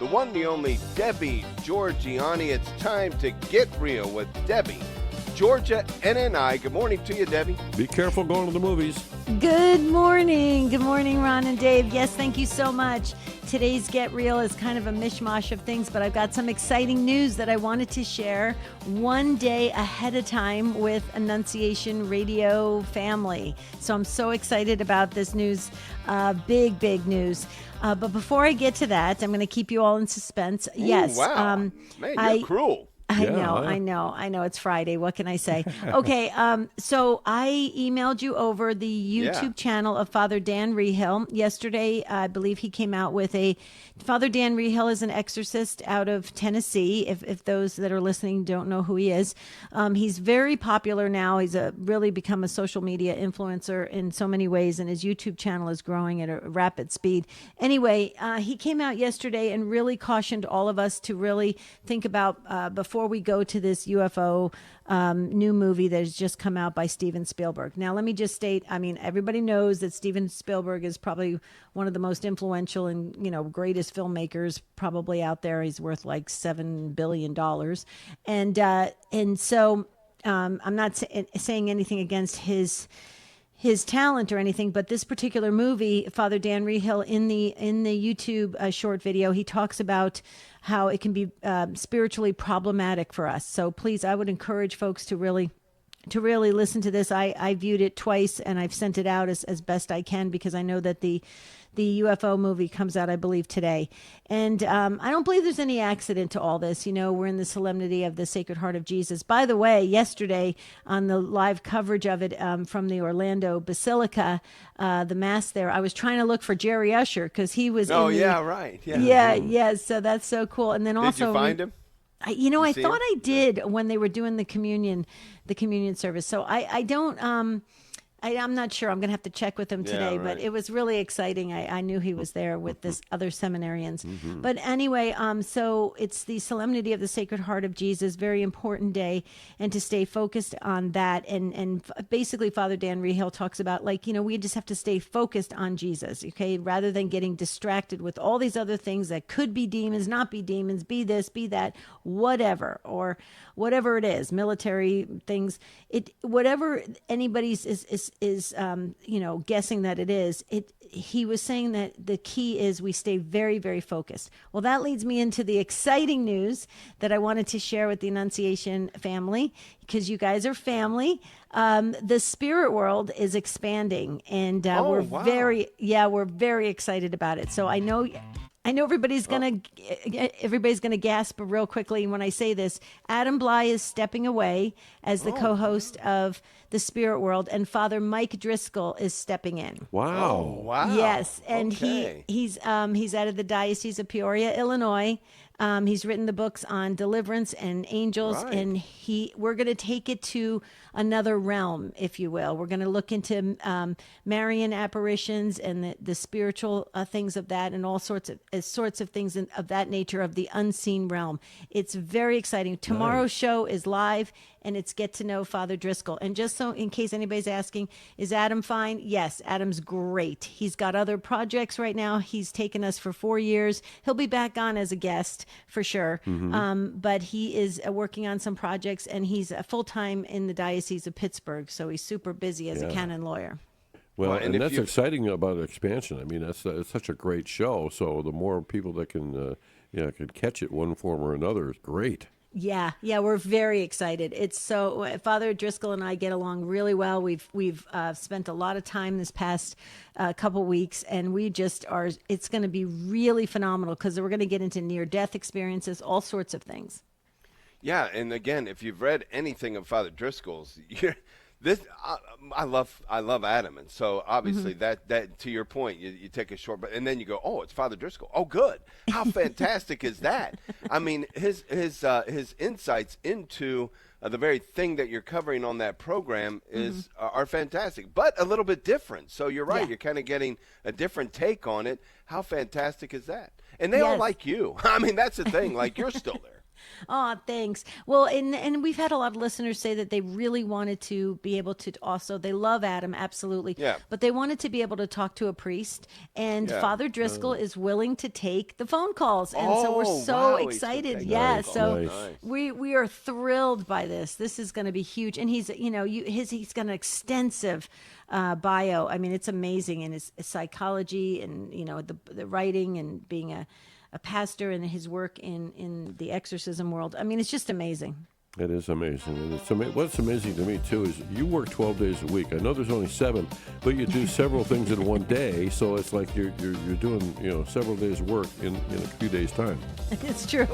the one, the only Debbie Georgiani. It's time to get real with Debbie, Georgia, NNI. Good morning to you, Debbie. Be careful going to the movies. Good morning. Good morning, Ron and Dave. Yes, thank you so much. Today's Get Real is kind of a mishmash of things, but I've got some exciting news that I wanted to share one day ahead of time with Annunciation Radio family. So I'm so excited about this news. Big news. But before I get to that, I'm going to keep you all in suspense. Ooh, Yes. wow. Man, you're cruel. I know. It's Friday. What can I say? Okay, so I emailed you over the YouTube channel of Father Dan Rehill. Yesterday, I believe he came out with Father Dan Rehill is an exorcist out of Tennessee, if those that are listening don't know who he is. He's very popular now. He's really become a social media influencer in so many ways, and his YouTube channel is growing at a rapid speed. Anyway, he came out yesterday and really cautioned all of us to really think about, before we go to this UFO new movie that has just come out by Steven Spielberg. Now, let me just state, everybody knows that Steven Spielberg is probably one of the most influential and, greatest filmmakers probably out there. He's worth like $7 billion. And so I'm not saying anything against his talent or anything, but this particular movie, Father Dan Rehill, in the YouTube short video, he talks about how it can be spiritually problematic for us. So please, I would encourage folks to really listen to this. I viewed it twice, and I've sent it out as best I can because I know that the UFO movie comes out, I believe, today. And I don't believe there's any accident to all this. We're in the solemnity of the Sacred Heart of Jesus. By the way, yesterday on the live coverage of it from the Orlando Basilica, the Mass there, I was trying to look for Jerry Usher because he was right. Yeah. So that's so cool. And then also... Did you find him? I thought I did when they were doing the communion service. So I don't... I'm not sure. I'm going to have to check with him today, but it was really exciting. I knew he was there with this other seminarians. Mm-hmm. But anyway, so it's the Solemnity of the Sacred Heart of Jesus, very important day, and to stay focused on that. And basically, Father Dan Rehill talks about, we just have to stay focused on Jesus, okay, rather than getting distracted with all these other things that could be demons, not be demons, be this, be that, whatever, or whatever it is, military things, whatever anybody's is guessing that it is. He was saying that the key is we stay very, very focused. Well, that leads me into the exciting news that I wanted to share with the Annunciation family, because you guys are family. The spirit world is expanding, and we're very excited about it. So I know everybody's gonna gasp real quickly when I say this. Adam Bly is stepping away as the co-host of the Spirit World, and Father Mike Driscoll is stepping in. Wow! Oh, wow! Yes, and he's out of the Diocese of Peoria, Illinois. He's written the books on deliverance and angels, and we're going to take it to another realm, if you will. We're going to look into Marian apparitions and the spiritual things of that, and all sorts of things of that nature, of the unseen realm. It's very exciting. Tomorrow's show is live, and it's Get to Know Father Driscoll. And just so in case anybody's asking, is Adam fine? Yes, Adam's great. He's got other projects right now. He's taken us for 4 years. He'll be back on as a guest for sure. Mm-hmm. But he is working on some projects, and he's full-time in the Diocese of Pittsburgh. So he's super busy as a canon lawyer. Well, and that's exciting about expansion. I mean, it's such a great show. So the more people that can catch it one form or another is great. Yeah, we're very excited. It's so Father Driscoll and I get along really well. We've spent a lot of time this past couple weeks, and we just are. It's going to be really phenomenal because we're going to get into near-death experiences, all sorts of things. Yeah, and again, if you've read anything of Father Driscoll's, I love Adam, and so obviously that to your point, you take a short, and then you go, oh, it's Father Driscoll. Oh, good. How fantastic is that? I mean, his insights into the very thing that you're covering on that program are fantastic, but a little bit different. So you're right. Yeah. You're kind of getting a different take on it. How fantastic is that? And they all like you. I mean, that's the thing. Like, you're still there. Oh, thanks. Well, and we've had a lot of listeners say that they really wanted to be able to also, they love Adam, absolutely. Yeah. But they wanted to be able to talk to a priest. And Yeah. Father Driscoll is willing to take the phone calls. And so we're Oh, so wow, he's gonna excited. take Yeah. the phone So calls. Nice. we are thrilled by this. This is going to be huge. And he's, he's got an extensive bio. I mean, it's amazing in his psychology and, the writing and being a pastor and his work in the exorcism world. I mean, it's just amazing. It is amazing. And what's amazing to me, too, is you work 12 days a week. I know there's only 7, but you do several things in one day, so it's like you're doing, several days' work in a few days' time. It's true.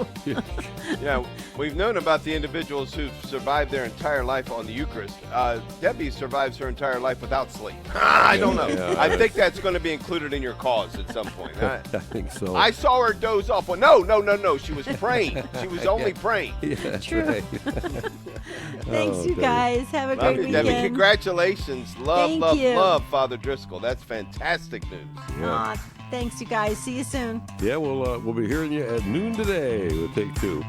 Yeah, we've known about the individuals who've survived their entire life on the Eucharist. Debbie survives her entire life without sleep. I don't know. Yeah, I think that's going to be included in your cause at some point. I think so. I saw her doze off. Well, no. She was praying. She was only praying. Yeah, that's True. right. Thanks, you Debbie. guys. Have a Love great you, weekend. Debbie. Congratulations. Love, Thank love, you. love, Father Driscoll. That's fantastic news. Yeah. Aw, thanks, you guys. See you soon. Yeah, we'll be hearing you at noon today with Take 2.